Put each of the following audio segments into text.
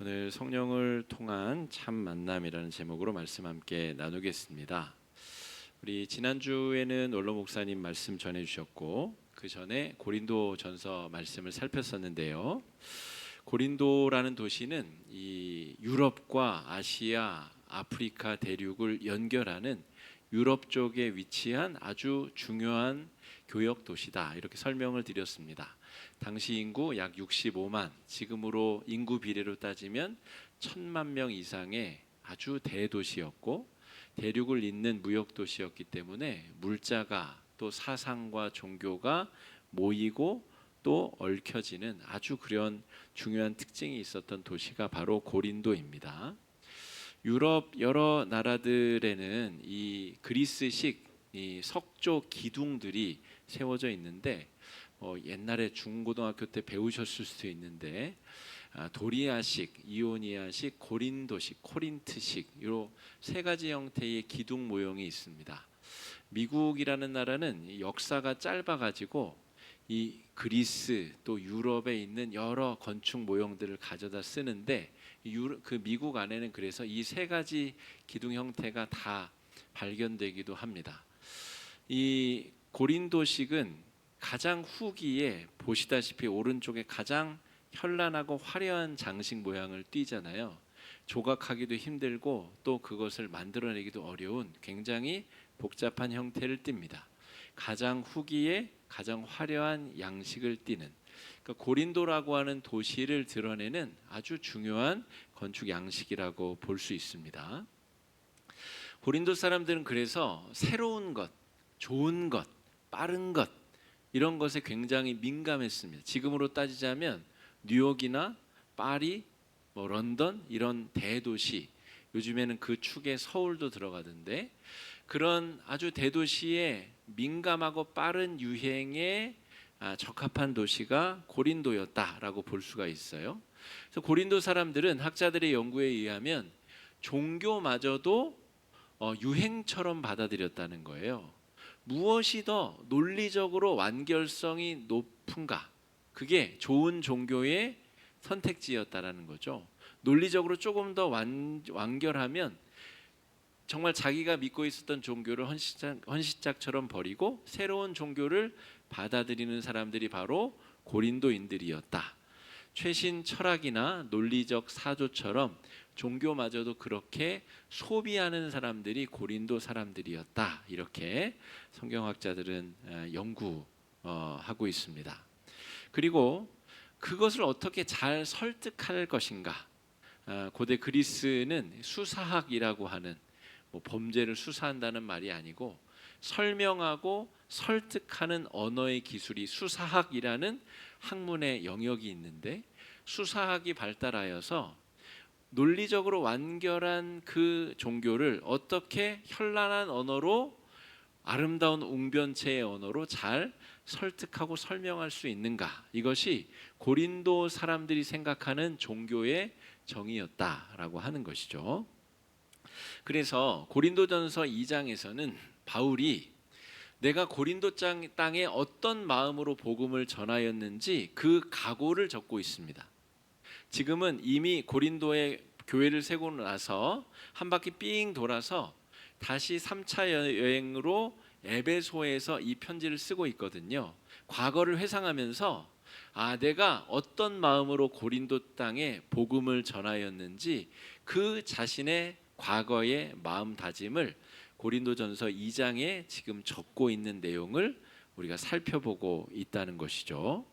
오늘 성령을 통한 참 만남이라는 제목으로 말씀 함께 나누겠습니다. 우리 지난주에는 원로 목사님 말씀 전해 주셨고 그 전에 고린도전서 말씀을 살폈었는데요. 고린도라는 도시는 이 유럽과 아시아, 아프리카 대륙을 연결하는 유럽 쪽에 위치한 아주 중요한 교역 도시다, 이렇게 설명을 드렸습니다. 당시 인구 약 65만, 지금으로 인구 비례로 따지면 1,000만 명 이상의 아주 대도시였고, 대륙을 잇는 무역 도시였기 때문에 물자가 또 사상과 종교가 모이고 또 얽혀지는 아주 그런 중요한 특징이 있었던 도시가 바로 고린도입니다. 유럽 여러 나라들에는 이 그리스식 이 석조 기둥들이 세워져 있는데, 옛날에 중고등학교 때 배우셨을 수도 있는데, 도리아식, 이오니아식, 고린도식, 코린트식, 이 세 가지 형태의 기둥 모형이 있습니다. 미국이라는 나라는 역사가 짧아가지고 이 그리스 또 유럽에 있는 여러 건축 모형들을 가져다 쓰는데, 그 미국 안에는 그래서 이 세 가지 기둥 형태가 다 발견되기도 합니다. 이 고린도식은 가장 후기에 보시다시피 오른쪽에 가장 현란하고 화려한 장식 모양을 띠잖아요. 조각하기도 힘들고 또 그것을 만들어내기도 어려운 굉장히 복잡한 형태를 띱니다. 가장 후기에 가장 화려한 양식을 띠는, 그러니까 고린도라고 하는 도시를 드러내는 아주 중요한 건축 양식이라고 볼 수 있습니다. 고린도 사람들은 그래서 새로운 것, 좋은 것, 빠른 것, 이런 것에 굉장히 민감했습니다. 지금으로 따지자면 뉴욕이나 파리, 런던 이런 대도시, 요즘에는 그 축에 서울도 들어가던데, 그런 아주 대도시에 민감하고 빠른 유행에 적합한 도시가 고린도였다라고 볼 수가 있어요. 그래서 고린도 사람들은 학자들의 연구에 의하면 종교마저도 유행처럼 받아들였다는 거예요. 무엇이 더 논리적으로 완결성이 높은가? 그게 좋은 종교의 선택지였다라는 거죠. 논리적으로 조금 더 완결하면 정말 자기가 믿고 있었던 종교를 헌시짝처럼 버리고 새로운 종교를 받아들이는 사람들이 바로 고린도인들이었다. 최신 철학이나 논리적 사조처럼 종교마저도 그렇게 소비하는 사람들이 고린도 사람들이었다, 이렇게 성경학자들은 연구하고 있습니다. 그리고 그것을 어떻게 잘 설득할 것인가? 고대 그리스는 수사학이라고 하는, 범죄를 수사한다는 말이 아니고 설명하고 설득하는 언어의 기술이 수사학이라는 학문의 영역이 있는데, 수사학이 발달하여서 논리적으로 완결한 그 종교를 어떻게 현란한 언어로, 아름다운 웅변체의 언어로 잘 설득하고 설명할 수 있는가, 이것이 고린도 사람들이 생각하는 종교의 정의였다라고 하는 것이죠. 그래서 고린도전서 2장에서는 바울이 내가 고린도 땅에 어떤 마음으로 복음을 전하였는지 그 각오를 적고 있습니다. 지금은 이미 고린도에 교회를 세우고 나서 한 바퀴 삥 돌아서 다시 3차 여행으로 에베소에서 이 편지를 쓰고 있거든요. 과거를 회상하면서 내가 어떤 마음으로 고린도 땅에 복음을 전하였는지 그 자신의 과거의 마음다짐을 고린도전서 2장에 지금 적고 있는 내용을 우리가 살펴보고 있다는 것이죠.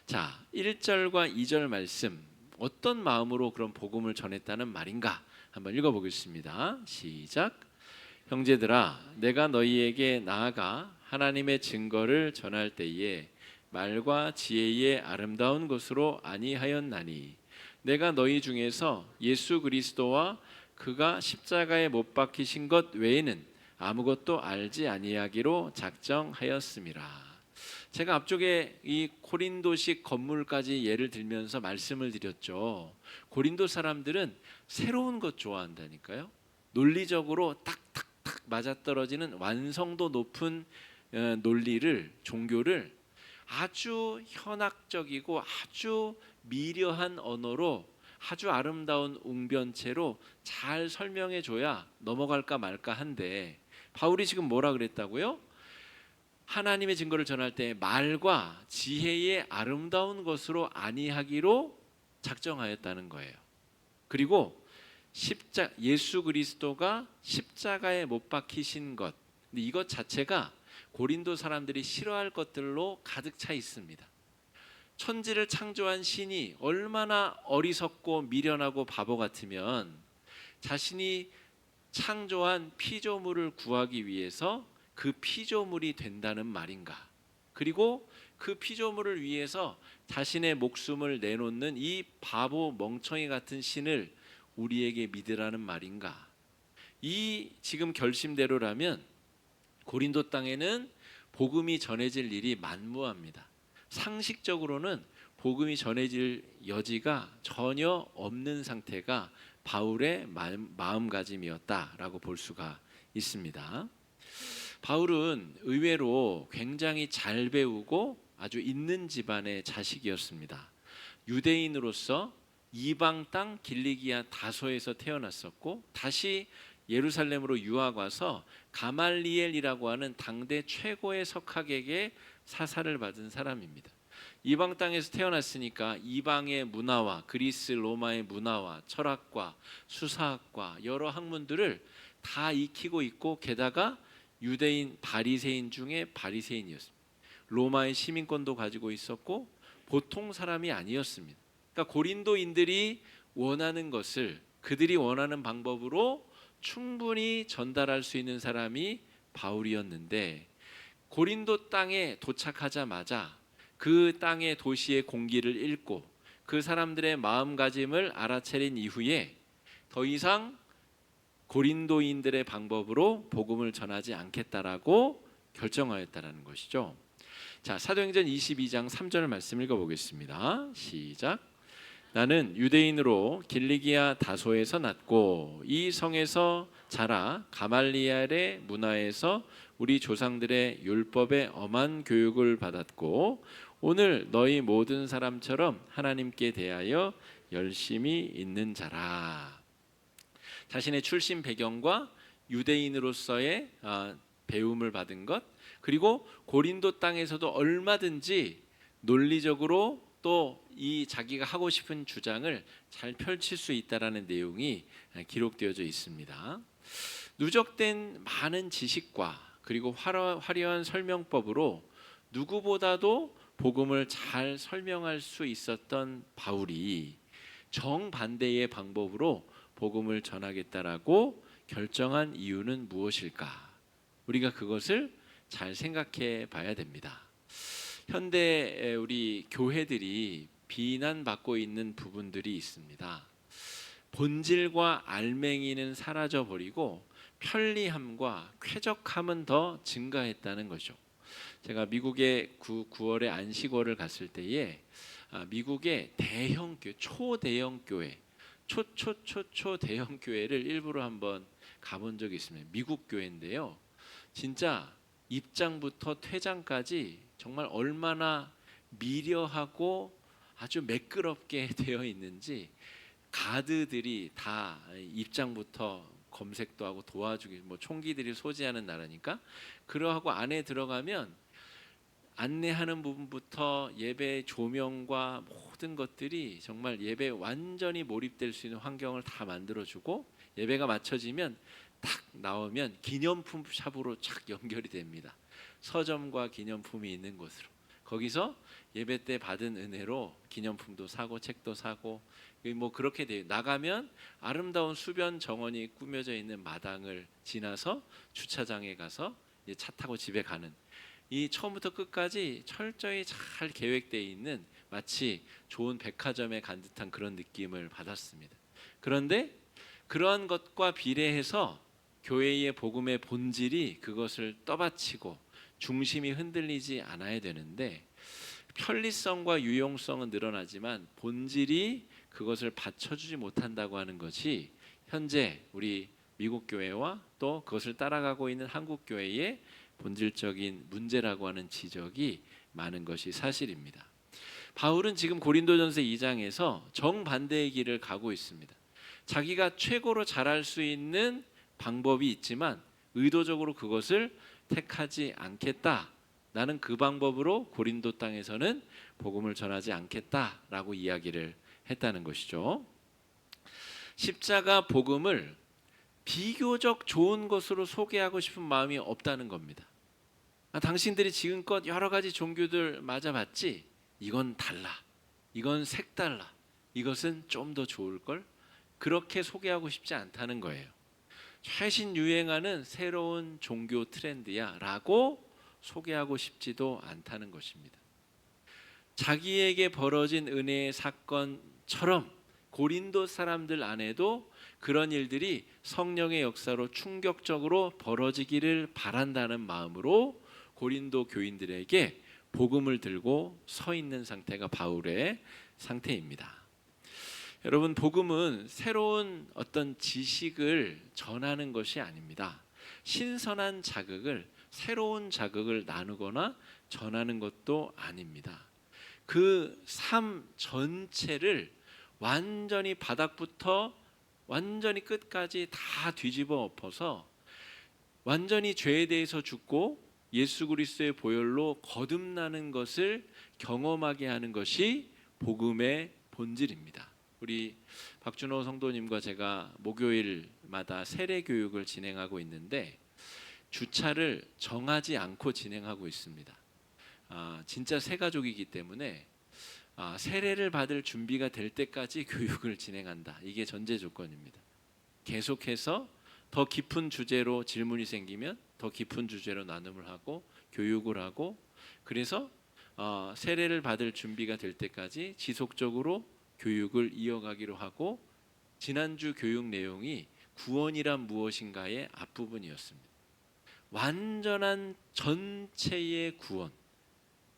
자, 1절과 2절 말씀, 어떤 마음으로 그런 복음을 전했다는 말인가 한번 읽어보겠습니다. 시작. 형제들아, 내가 너희에게 나아가 하나님의 증거를 전할 때에 말과 지혜의 아름다운 것으로 아니하였나니, 내가 너희 중에서 예수 그리스도와 그가 십자가에 못 박히신 것 외에는 아무것도 알지 아니하기로 작정하였음이라. 제가 앞쪽에 이 고린도식 건물까지 예를 들면서 말씀을 드렸죠. 고린도 사람들은 새로운 것 좋아한다니까요. 논리적으로 딱딱딱 맞아떨어지는 완성도 높은 논리를, 종교를 아주 현학적이고 아주 미려한 언어로 아주 아름다운 웅변체로 잘 설명해 줘야 넘어갈까 말까 한데, 바울이 지금 뭐라 그랬다고요? 하나님의 증거를 전할 때 말과 지혜의 아름다운 것으로 아니하기로 작정하였다는 거예요. 그리고 예수 그리스도가 십자가에 못 박히신 것, 근데 이것 자체가 고린도 사람들이 싫어할 것들로 가득 차 있습니다. 천지를 창조한 신이 얼마나 어리석고 미련하고 바보 같으면 자신이 창조한 피조물을 구하기 위해서 그 피조물이 된다는 말인가? 그리고 그 피조물을 위해서 자신의 목숨을 내놓는 이 바보 멍청이 같은 신을 우리에게 믿으라는 말인가? 이 지금 결심대로라면 고린도 땅에는 복음이 전해질 일이 만무합니다. 상식적으로는 복음이 전해질 여지가 전혀 없는 상태가 바울의 마음가짐이었다라고 볼 수가 있습니다. 바울은 의외로 굉장히 잘 배우고 아주 있는 집안의 자식이었습니다. 유대인으로서 이방 땅 길리기아 다소에서 태어났었고, 다시 예루살렘으로 유학 와서 가말리엘이라고 하는 당대 최고의 석학에게 사사를 받은 사람입니다. 이방 땅에서 태어났으니까 이방의 문화와 그리스 로마의 문화와 철학과 수사학과 여러 학문들을 다 익히고 있고, 게다가 유대인 바리새인 중에 바리새인이었습니다. 로마의 시민권도 가지고 있었고 보통 사람이 아니었습니다. 그러니까 고린도인들이 원하는 것을 그들이 원하는 방법으로 충분히 전달할 수 있는 사람이 바울이었는데, 고린도 땅에 도착하자마자 그 땅의 도시의 공기를 읽고 그 사람들의 마음가짐을 알아차린 이후에 더 이상 고린도인들의 방법으로 복음을 전하지 않겠다라고 결정하였다라는 것이죠. 자, 사도행전 22장 3절 말씀 읽어보겠습니다. 시작. 나는 유대인으로 길리기아 다소에서 났고 이 성에서 자라 가말리엘의 문화에서 우리 조상들의 율법에 엄한 교육을 받았고 오늘 너희 모든 사람처럼 하나님께 대하여 열심히 있는 자라. 자신의 출신 배경과 유대인으로서의 배움을 받은 것, 그리고 고린도 땅에서도 얼마든지 논리적으로 또 이 자기가 하고 싶은 주장을 잘 펼칠 수 있다라는 내용이 기록되어져 있습니다. 누적된 많은 지식과 그리고 화려한 설명법으로 누구보다도 복음을 잘 설명할 수 있었던 바울이 정반대의 방법으로 복음을 전하겠다라고 결정한 이유는 무엇일까? 우리가 그것을 잘 생각해 봐야 됩니다. 현대 우리 교회들이 비난받고 있는 부분들이 있습니다. 본질과 알맹이는 사라져 버리고 편리함과 쾌적함은 더 증가했다는 거죠. 제가 미국에 9월에 안식월을 갔을 때에 미국의 대형 교회, 초대형 교회, 초대형 교회를 일부러 한번 가본 적이 있습니다. 미국 교회인데요. 진짜 입장부터 퇴장까지 정말 얼마나 미려하고 아주 매끄럽게 되어 있는지, 가드들이 다 입장부터 검색도 하고 도와주기, 뭐 총기들이 소지하는 나라니까 그러하고 안에 들어가면 안내하는 부분부터 예배 조명과 모든 것들이 정말 예배에 완전히 몰입될 수 있는 환경을 다 만들어주고, 예배가 마쳐지면 딱 나오면 기념품 샵으로 착 연결이 됩니다. 서점과 기념품이 있는 곳으로. 거기서 예배 때 받은 은혜로 기념품도 사고 책도 사고 뭐 그렇게 돼요. 나가면 아름다운 수변 정원이 꾸며져 있는 마당을 지나서 주차장에 가서 이제 차 타고 집에 가는, 이 처음부터 끝까지 철저히 잘 계획되어 있는 마치 좋은 백화점에 간 듯한 그런 느낌을 받았습니다. 그런데 그러한 것과 비례해서 교회의 복음의 본질이 그것을 떠받치고 중심이 흔들리지 않아야 되는데, 편리성과 유용성은 늘어나지만 본질이 그것을 받쳐주지 못한다고 하는 것이 현재 우리 미국 교회와 또 그것을 따라가고 있는 한국 교회의 본질적인 문제라고 하는 지적이 많은 것이 사실입니다. 바울은 지금 고린도전서 2장에서 정반대의 길을 가고 있습니다. 자기가 최고로 잘할 수 있는 방법이 있지만 의도적으로 그것을 택하지 않겠다. 나는 그 방법으로 고린도 땅에서는 복음을 전하지 않겠다라고 이야기를 했다는 것이죠. 십자가 복음을 비교적 좋은 것으로 소개하고 싶은 마음이 없다는 겁니다. 당신들이 지금껏 여러 가지 종교들 맞아봤지? 이건 달라. 이건 색달라. 이것은 좀 더 좋을걸? 그렇게 소개하고 싶지 않다는 거예요. 최신 유행하는 새로운 종교 트렌드야 라고 소개하고 싶지도 않다는 것입니다. 자기에게 벌어진 은혜의 사건처럼 고린도 사람들 안에도 그런 일들이 성령의 역사로 충격적으로 벌어지기를 바란다는 마음으로 고린도 교인들에게 복음을 들고 서 있는 상태가 바울의 상태입니다. 여러분, 복음은 새로운 어떤 지식을 전하는 것이 아닙니다. 신선한 자극을, 새로운 자극을 나누거나 전하는 것도 아닙니다. 그 삶 전체를 완전히 바닥부터 완전히 끝까지 다 뒤집어 엎어서 완전히 죄에 대해서 죽고 예수 그리스도의 보혈로 거듭나는 것을 경험하게 하는 것이 복음의 본질입니다. 우리 박준호 성도님과 제가 목요일마다 세례 교육을 진행하고 있는데 주차를 정하지 않고 진행하고 있습니다. 진짜 새 가족이기 때문에 세례를 받을 준비가 될 때까지 교육을 진행한다. 이게 전제 조건입니다. 계속해서 더 깊은 주제로 질문이 생기면 더 깊은 주제로 나눔을 하고 교육을 하고, 그래서 세례를 받을 준비가 될 때까지 지속적으로 교육을 이어가기로 하고, 지난주 교육 내용이 구원이란 무엇인가의 앞부분이었습니다. 완전한 전체의 구원,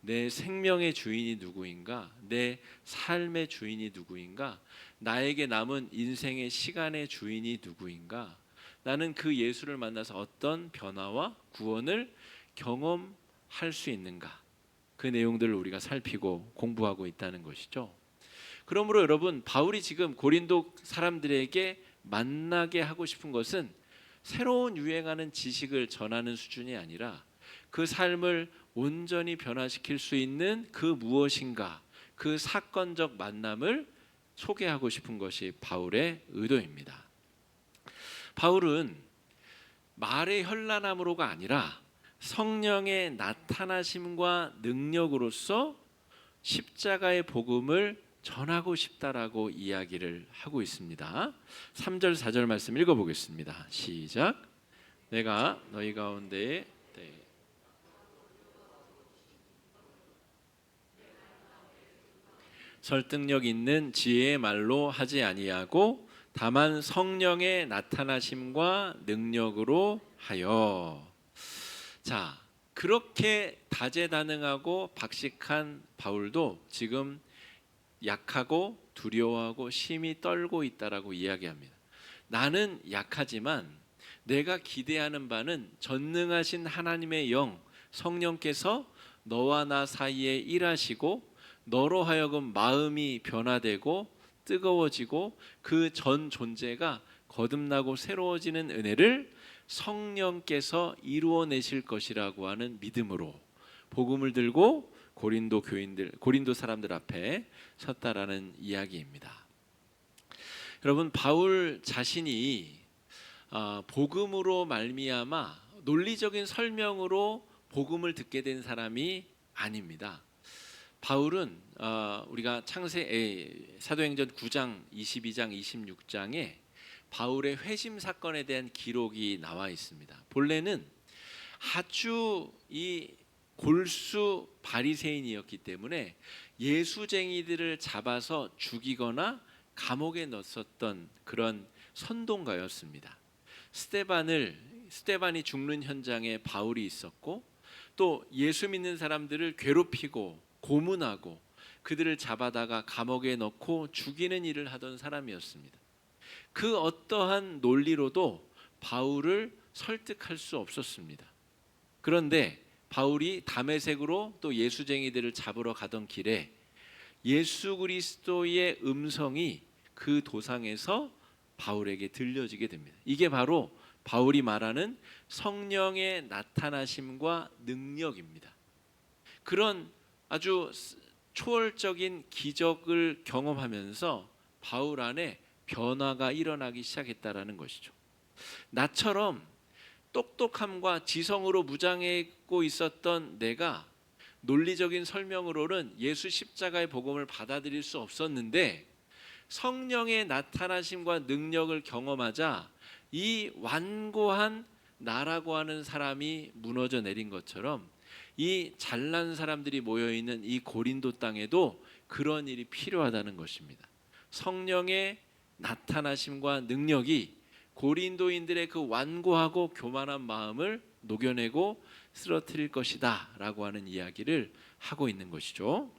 내 생명의 주인이 누구인가, 내 삶의 주인이 누구인가, 나에게 남은 인생의 시간의 주인이 누구인가, 나는 그 예수를 만나서 어떤 변화와 구원을 경험할 수 있는가, 그 내용들을 우리가 살피고 공부하고 있다는 것이죠. 그러므로 여러분, 바울이 지금 고린도 사람들에게 만나게 하고 싶은 것은 새로운 유행하는 지식을 전하는 수준이 아니라 그 삶을 온전히 변화시킬 수 있는 그 무엇인가, 그 사건적 만남을 소개하고 싶은 것이 바울의 의도입니다. 바울은 말의 현란함으로가 아니라 성령의 나타나심과 능력으로서 십자가의 복음을 전하고 싶다라고 이야기를 하고 있습니다. 3절 4절 말씀 읽어보겠습니다. 시작. 내가 너희 가운데에 설득력 있는 지혜의 말로 하지 아니하고 다만 성령의 나타나심과 능력으로 하여. 자, 그렇게 다재다능하고 박식한 바울도 지금 약하고 두려워하고 심히 떨고 있다라고 이야기합니다. 나는 약하지만 내가 기대하는 바는 전능하신 하나님의 영, 성령께서 너와 나 사이에 일하시고 너로 하여금 마음이 변화되고 뜨거워지고 그 전 존재가 거듭나고 새로워지는 은혜를 성령께서 이루어내실 것이라고 하는 믿음으로 복음을 들고 고린도 사람들 앞에 섰다라는 이야기입니다. 여러분, 바울 자신이 복음으로 말미암아 논리적인 설명으로 복음을 듣게 된 사람이 아닙니다. 바울은 우리가 사도행전 9장, 22장, 26장에 바울의 회심 사건에 대한 기록이 나와 있습니다. 본래는 아주 이 골수 바리새인이었기 때문에 예수쟁이들을 잡아서 죽이거나 감옥에 넣었던 그런 선동가였습니다. 스데반이 죽는 현장에 바울이 있었고, 또 예수 믿는 사람들을 괴롭히고 고문하고 그들을 잡아다가 감옥에 넣고 죽이는 일을 하던 사람이었습니다. 그 어떠한 논리로도 바울을 설득할 수 없었습니다. 그런데 바울이 다메섹으로 또 예수쟁이들을 잡으러 가던 길에 예수 그리스도의 음성이 그 도상에서 바울에게 들려지게 됩니다. 이게 바로 바울이 말하는 성령의 나타나심과 능력입니다. 그런 아주 초월적인 기적을 경험하면서 바울 안에 변화가 일어나기 시작했다라는 것이죠. 나처럼 똑똑함과 지성으로 무장하고 있었던 내가 논리적인 설명으로는 예수 십자가의 복음을 받아들일 수 없었는데, 성령의 나타나심과 능력을 경험하자 이 완고한 나라고 하는 사람이 무너져 내린 것처럼 이 잘난 사람들이 모여있는 이 고린도 땅에도 그런 일이 필요하다는 것입니다. 성령의 나타나심과 능력이 고린도인들의 그 완고하고 교만한 마음을 녹여내고 쓰러뜨릴 것이다 라고 하는 이야기를 하고 있는 것이죠.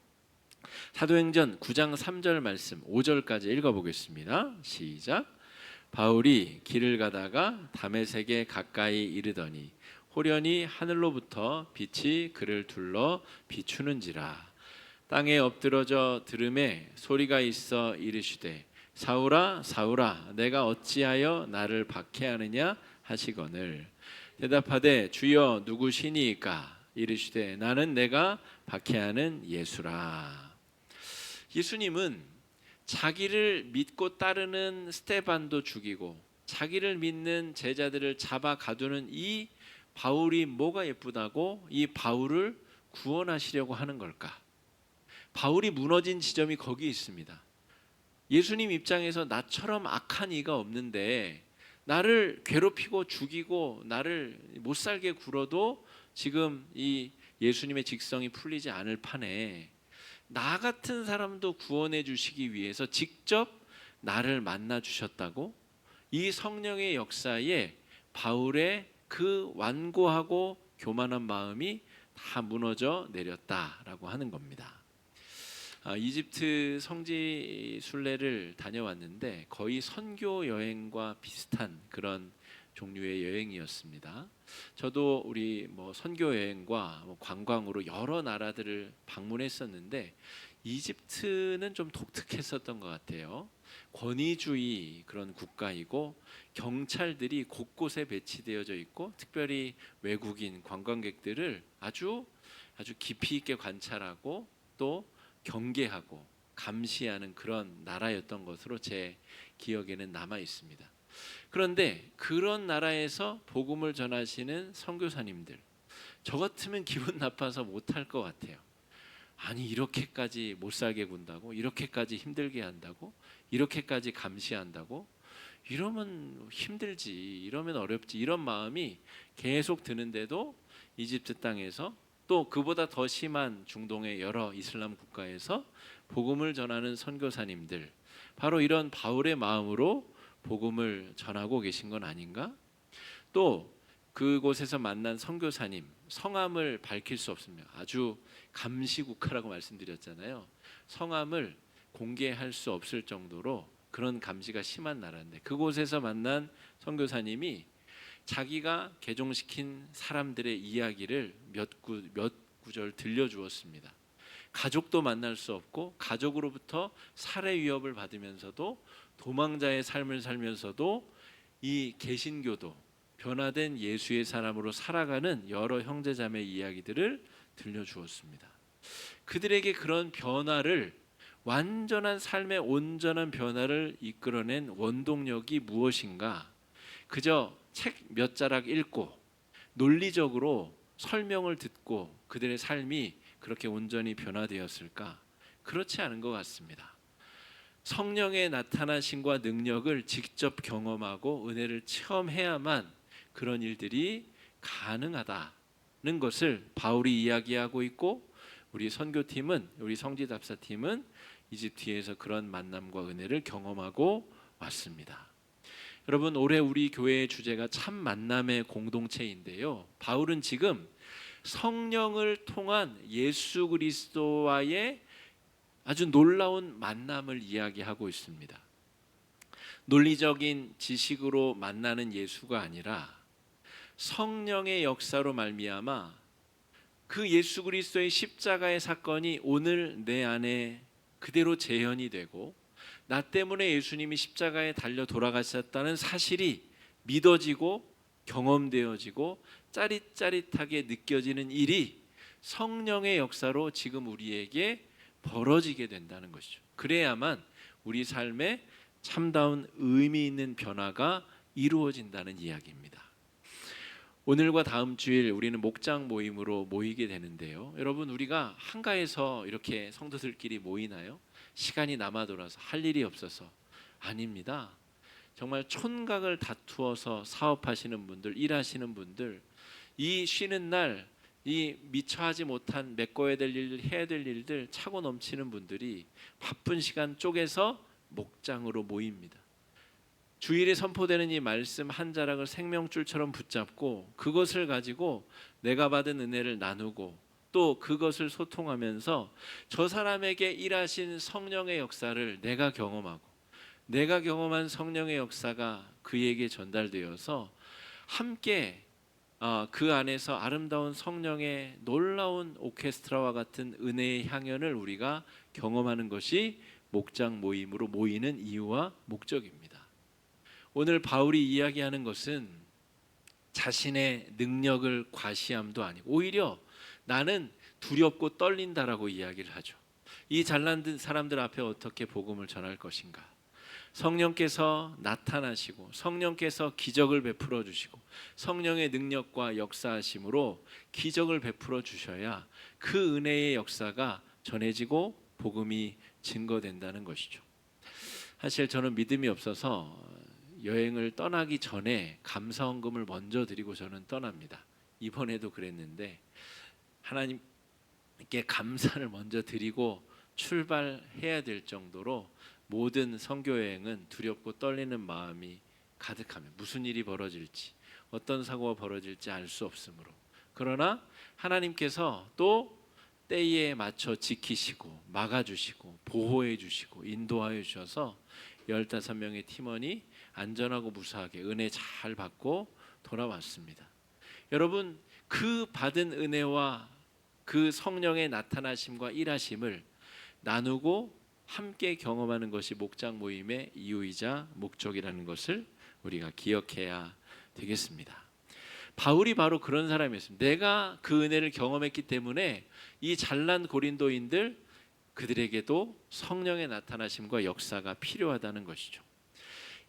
사도행전 9장 3절 말씀 5절까지 읽어보겠습니다. 시작. 바울이 길을 가다가 다메섹에 가까이 이르더니 호련히 하늘로부터 빛이 그를 둘러 비추는지라. 땅에 엎드러져 들음에 소리가 있어 이르시되 사울아 사울아 내가 어찌하여 나를 박해하느냐 하시거늘 대답하되 주여 누구시니이까 이르시되 나는 내가 박해하는 예수라. 예수님은 자기를 믿고 따르는 스데반도 죽이고 자기를 믿는 제자들을 잡아 가두는 이 바울이 뭐가 예쁘다고 이 바울을 구원하시려고 하는 걸까? 바울이 무너진 지점이 거기 있습니다. 예수님 입장에서 나처럼 악한 이가 없는데 나를 괴롭히고 죽이고 나를 못살게 굴어도 지금 이 예수님의 직성이 풀리지 않을 판에 나 같은 사람도 구원해 주시기 위해서 직접 나를 만나 주셨다고, 이 성령의 역사에 바울의 그 완고하고 교만한 마음이 다 무너져 내렸다라고 하는 겁니다. 이집트 성지 순례를 다녀왔는데 거의 선교 여행과 비슷한 그런 종류의 여행이었습니다. 저도 우리 선교 여행과 관광으로 여러 나라들을 방문했었는데 이집트는 좀 독특했었던 것 같아요. 권위주의 그런 국가이고 경찰들이 곳곳에 배치되어져 있고 특별히 외국인 관광객들을 아주 깊이 있게 관찰하고 또 경계하고 감시하는 그런 나라였던 것으로 제 기억에는 남아 있습니다. 그런데 그런 나라에서 복음을 전하시는 선교사님들, 저 같으면 기분 나빠서 못할 것 같아요. 아니 이렇게까지 못 살게 군다고, 이렇게까지 힘들게 한다고, 이렇게까지 감시한다고, 이러면 힘들지, 이러면 어렵지, 이런 마음이 계속 드는데도 이집트 땅에서 또 그보다 더 심한 중동의 여러 이슬람 국가에서 복음을 전하는 선교사님들, 바로 이런 바울의 마음으로 복음을 전하고 계신 건 아닌가? 또 그곳에서 만난 선교사님, 성함을 밝힐 수 없습니다. 아주 감시국가라고 말씀드렸잖아요. 성함을 공개할 수 없을 정도로 그런 감시가 심한 나라인데 그곳에서 만난 선교사님이 자기가 개종시킨 사람들의 이야기를 몇 구절 들려주었습니다. 가족도 만날 수 없고 가족으로부터 살해 위협을 받으면서도 도망자의 삶을 살면서도 이 개신교도 변화된 예수의 사람으로 살아가는 여러 형제자매 이야기들을 들려주었습니다. 그들에게 그런 변화를, 완전한 삶의 온전한 변화를 이끌어낸 원동력이 무엇인가? 그저 책 몇 자락 읽고 논리적으로 설명을 듣고 그들의 삶이 그렇게 온전히 변화되었을까? 그렇지 않은 것 같습니다. 성령의 나타나심과 능력을 직접 경험하고 은혜를 체험해야만 그런 일들이 가능하다는 것을 바울이 이야기하고 있고, 우리 선교팀은, 우리 성지답사팀은 이집트에서 그런 만남과 은혜를 경험하고 왔습니다. 여러분, 올해 우리 교회의 주제가 참 만남의 공동체인데요, 바울은 지금 성령을 통한 예수 그리스도와의 아주 놀라운 만남을 이야기하고 있습니다. 논리적인 지식으로 만나는 예수가 아니라 성령의 역사로 말미암아 그 예수 그리스도의 십자가의 사건이 오늘 내 안에 그대로 재현이 되고 나 때문에 예수님이 십자가에 달려 돌아가셨다는 사실이 믿어지고 경험되어지고 짜릿짜릿하게 느껴지는 일이 성령의 역사로 지금 우리에게 벌어지게 된다는 것이죠. 그래야만 우리 삶에 참다운 의미 있는 변화가 이루어진다는 이야기입니다. 오늘과 다음 주일 우리는 목장 모임으로 모이게 되는데요. 여러분, 우리가 한가해서 이렇게 성도들끼리 모이나요? 시간이 남아 돌아서 할 일이 없어서. 아닙니다. 정말 촌각을 다투어서 사업하시는 분들, 일하시는 분들, 이 쉬는 날 이 미처 하지 못한 메꿔야 될 일, 해야 될 일들 차고 넘치는 분들이 바쁜 시간 쪼개서 목장으로 모입니다. 주일에 선포되는 이 말씀 한 자락을 생명줄처럼 붙잡고 그것을 가지고 내가 받은 은혜를 나누고 또 그것을 소통하면서 저 사람에게 일하신 성령의 역사를 내가 경험하고 내가 경험한 성령의 역사가 그에게 전달되어서 함께 그 안에서 아름다운 성령의 놀라운 오케스트라와 같은 은혜의 향연을 우리가 경험하는 것이 목장 모임으로 모이는 이유와 목적입니다. 오늘 바울이 이야기하는 것은 자신의 능력을 과시함도 아니고 오히려 나는 두렵고 떨린다라고 이야기를 하죠. 이 잘난 사람들 앞에 어떻게 복음을 전할 것인가? 성령께서 나타나시고 성령께서 기적을 베풀어 주시고 성령의 능력과 역사하심으로 기적을 베풀어 주셔야 그 은혜의 역사가 전해지고 복음이 증거된다는 것이죠. 사실 저는 믿음이 없어서 여행을 떠나기 전에 감사헌금을 먼저 드리고 저는 떠납니다. 이번에도 그랬는데 하나님께 감사를 먼저 드리고 출발해야 될 정도로 모든 선교 여행은 두렵고 떨리는 마음이 가득하며 무슨 일이 벌어질지 어떤 사고가 벌어질지 알 수 없으므로 그러나 하나님께서 또 때에 맞춰 지키시고 막아주시고 보호해 주시고 인도하여 주셔서 15명의 팀원이 안전하고 무사하게 은혜 잘 받고 돌아왔습니다. 여러분, 그 받은 은혜와 그 성령의 나타나심과 일하심을 나누고 함께 경험하는 것이 목장 모임의 이유이자 목적이라는 것을 우리가 기억해야 되겠습니다. 바울이 바로 그런 사람이었습니다. 내가 그 은혜를 경험했기 때문에 이 잘난 고린도인들 그들에게도 성령의 나타나심과 역사가 필요하다는 것이죠.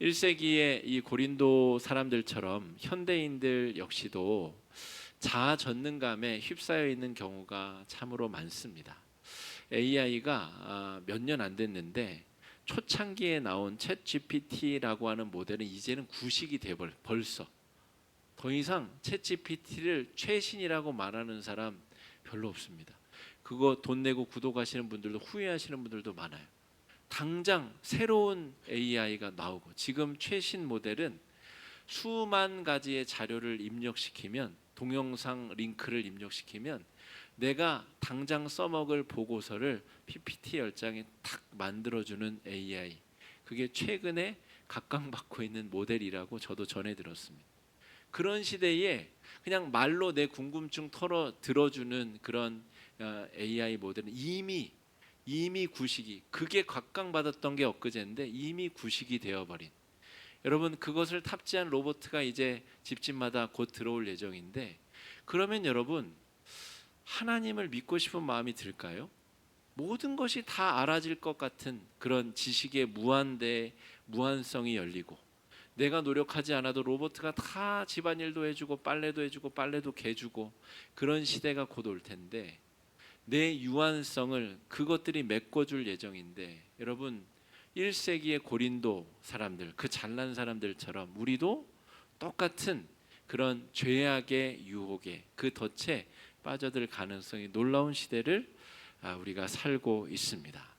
1세기의 이 고린도 사람들처럼 현대인들 역시도 자아 전능감에 휩싸여 있는 경우가 참으로 많습니다. AI가 몇 년 안 됐는데 초창기에 나온 챗 GPT라고 하는 모델은 이제는 구식이 돼버려. 벌써 더 이상 챗 GPT를 최신이라고 말하는 사람 별로 없습니다. 그거 돈 내고 구독하시는 분들도 후회하시는 분들도 많아요. 당장 새로운 AI가 나오고 지금 최신 모델은 수만 가지의 자료를 입력시키면 동영상 링크를 입력시키면 내가 당장 써먹을 보고서를 PPT 10장에 탁 만들어주는 AI, 그게 최근에 각광받고 있는 모델이라고 저도 전해 들었습니다. 그런 시대에 그냥 말로 내 궁금증 들어주는 그런 AI 모델은 이미 구식이, 그게 각광받았던 게 엊그제인데 이미 구식이 되어버린, 여러분 그것을 탑재한 로봇가 이제 집집마다 곧 들어올 예정인데, 그러면 여러분 하나님을 믿고 싶은 마음이 들까요? 모든 것이 다 알아질 것 같은 그런 지식의 무한성이 열리고 내가 노력하지 않아도 로봇가 다 집안일도 해주고 빨래도 해주고 빨래도 개주고 그런 시대가 곧 올 텐데, 내 유한성을 그것들이 메꿔줄 예정인데, 여러분 1세기의 고린도 사람들, 그 잘난 사람들처럼 우리도 똑같은 그런 죄악의 유혹에 그 덫에 빠져들 가능성이 놀라운 시대를 우리가 살고 있습니다.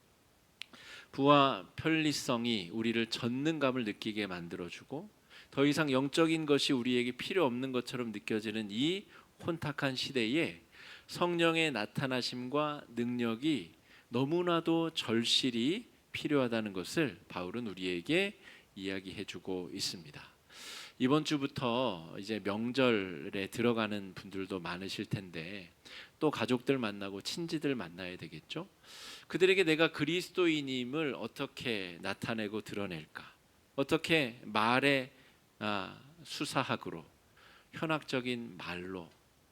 부와 편리성이 우리를 전능감을 느끼게 만들어주고 더 이상 영적인 것이 우리에게 필요 없는 것처럼 느껴지는 이 혼탁한 시대에 성령의 나타나심과 능력이 너무나도 절실히 필요하다는 것을 바울은 우리에게 이야기해주고 있습니다. 이번 주부터 이제 명절에 들어가는 분들도 많으실 텐데, 또 가족들 만나고 친지들 만나야 되겠죠. 그들에게 내가 그리스도인임을 어떻게 나타내고 드러낼까? 어떻게 말의 수사학으로, 현학적인 말로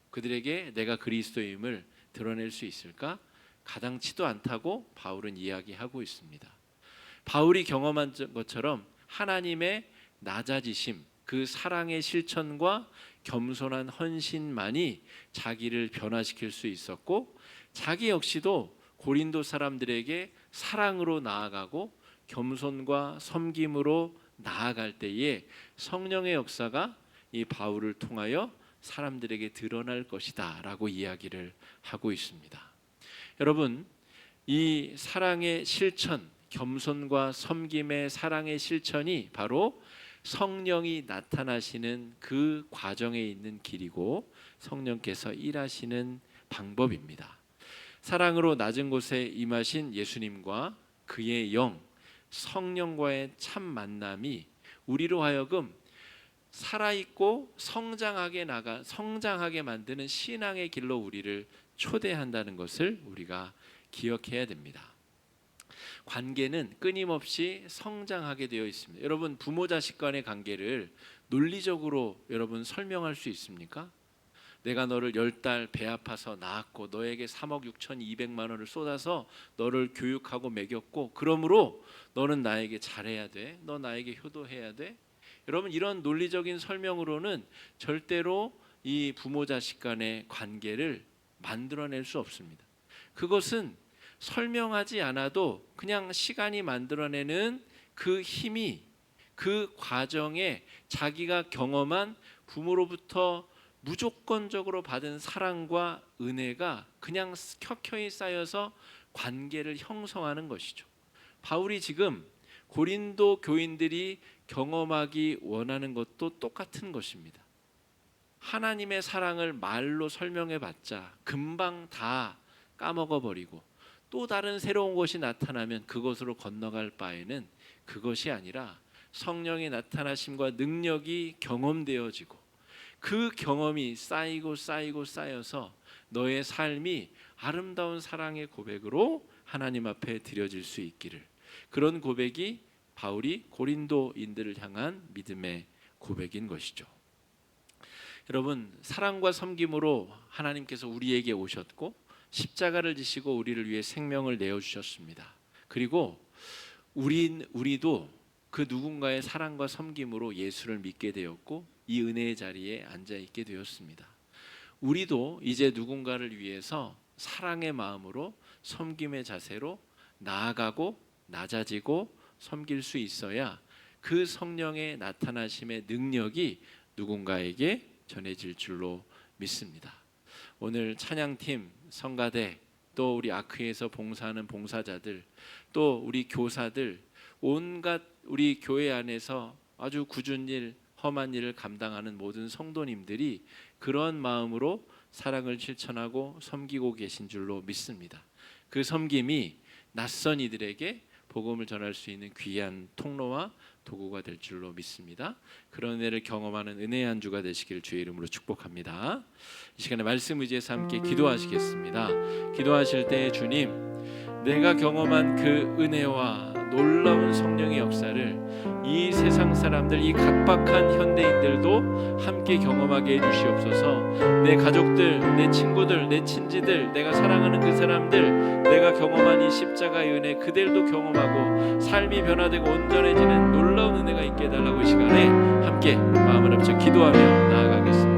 그들에게 내가 그리스도임을 드러낼 수 있을까? 가당치도 않다고 바울은 이야기하고 있습니다. 바울이 경험한 것처럼 하나님의 낮아지심, 그 사랑의 실천과 겸손한 헌신만이 자기를 변화시킬 수 있었고, 자기 역시도 고린도 사람들에게 사랑으로 나아가고 겸손과 섬김으로 나아갈 때에 성령의 역사가 이 바울을 통하여 사람들에게 드러날 것이다 라고 이야기를 하고 있습니다. 여러분, 이 사랑의 실천, 겸손과 섬김의 사랑의 실천이 바로 성령이 나타나시는 그 과정에 있는 길이고 성령께서 일하시는 방법입니다. 사랑으로 낮은 곳에 임하신 예수님과 그의 영, 성령과의 참 만남이 우리로 하여금 살아있고 성장하게 만드는 신앙의 길로 우리를 초대한다는 것을 우리가 기억해야 됩니다. 관계는 끊임없이 성장하게 되어 있습니다. 여러분, 부모 자식 간의 관계를 논리적으로 여러분 설명할 수 있습니까? 내가 너를 10달 배 아파서 낳았고 너에게 3억 6,200만 원을 쏟아서 너를 교육하고 먹였고 그러므로 너는 나에게 잘해야 돼. 너 나에게 효도해야 돼. 여러분, 이런 논리적인 설명으로는 절대로 이 부모 자식 간의 관계를 만들어낼 수 없습니다. 그것은 설명하지 않아도 그냥 시간이 만들어내는 그 힘이, 그 과정에 자기가 경험한 부모로부터 무조건적으로 받은 사랑과 은혜가 그냥 켜켜이 쌓여서 관계를 형성하는 것이죠. 바울이 지금 고린도 교인들이 경험하기 원하는 것도 똑같은 것입니다. 하나님의 사랑을 말로 설명해봤자 금방 다 까먹어버리고 또 다른 새로운 것이 나타나면 그것으로 건너갈 바에는 그것이 아니라 성령의 나타나심과 능력이 경험되어지고 그 경험이 쌓여서 너의 삶이 아름다운 사랑의 고백으로 하나님 앞에 드려질 수 있기를, 그런 고백이 바울이 고린도인들을 향한 믿음의 고백인 것이죠. 여러분, 사랑과 섬김으로 하나님께서 우리에게 오셨고 십자가를 지시고 우리를 위해 생명을 내어주셨습니다. 그리고 우리도 그 누군가의 사랑과 섬김으로 예수를 믿게 되었고 이 은혜의 자리에 앉아있게 되었습니다. 우리도 이제 누군가를 위해서 사랑의 마음으로 섬김의 자세로 나아가고 낮아지고 섬길 수 있어야 그 성령의 나타나심의 능력이 누군가에게 전해질 줄로 믿습니다. 오늘 찬양팀, 성가대, 또 우리 아크에서 봉사하는 봉사자들, 또 우리 교사들, 온갖 우리 교회 안에서 아주 굳은 일, 험한 일을 감당하는 모든 성도님들이 그런 마음으로 사랑을 실천하고 섬기고 계신 줄로 믿습니다. 그 섬김이 낯선 이들에게 복음을 전할 수 있는 귀한 통로와 도구가 될 줄로 믿습니다. 그런 은혜를 경험하는 은혜의 한 주가 되시기를 주의 이름으로 축복합니다. 이 시간에 말씀 의지해서 함께 기도하시겠습니다. 기도하실 때 주님, 내가 경험한 그 은혜와 놀라운 성령의 역사를 이 세상 사람들, 이 각박한 현대인들도 함께 경험하게 해주시옵소서. 내 가족들, 내 친구들, 내 친지들, 내가 사랑하는 그 사람들, 내가 경험한 이 십자가의 은혜 그들도 경험하고 삶이 변화되고 온전해지는 놀라운 은혜가 있게 해달라고 이 시간에 함께 마음을 합쳐 기도하며 나아가겠습니다.